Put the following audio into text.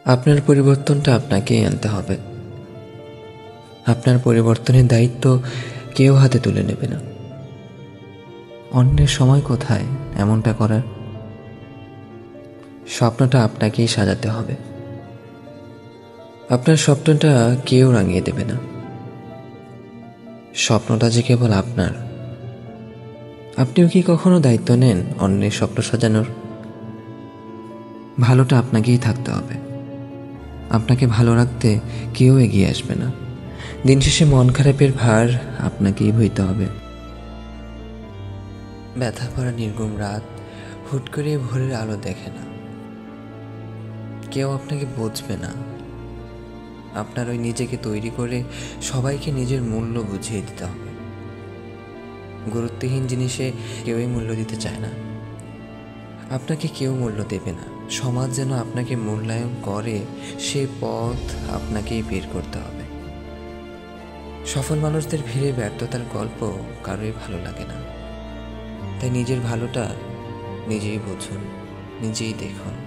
আপনার পরিবর্তনটা আপনাকেই আনতে হবে। আপনার পরিবর্তনের দায়িত্ব কেউ হাতে তুলে নেবে না। অন্যের সময় কোথায় এমনটা করার? স্বপ্নটা আপনাকেই সাজাতে হবে। আপনার স্বপ্নটা কেউ রাঙিয়ে দেবে না। স্বপ্নটা যে কেবল আপনার। আপনিও কি কখনো দায়িত্ব নেন অন্যের স্বপ্ন সাজানোর? ভালোটা আপনাকেই থাকতে হবে। আপনাকে ভালো রাখতে কেউ এগিয়ে আসবে না। দিন শেষে মন খারাপের ভার আপনাকেই বইতে হবে। ব্যথা ভরা নির্ঘুম রাত হুট করে ভোরের আলো দেখে না। কেউ আপনাকে বুঝবে না। আপনার ওই নিজেকে তৈরি করে সবাইকে নিজের মূল্য বুঝিয়ে দিতে হবে। গুরুত্বহীন জিনিসে কেউই মূল্য দিতে চায় না। আপনাকে কেউ মূল্য দেবে না। সমাজ যেন আপনাকে মূল্যায়ন করে, সে পথ আপনাকেই বের করতে হবে। সফল মানুষদের ভিড়ে ব্যর্থতার গল্প কারোই ভালো লাগে না। তাই নিজের ভালোটা নিজেই বুঝুন, নিজেই দেখুন।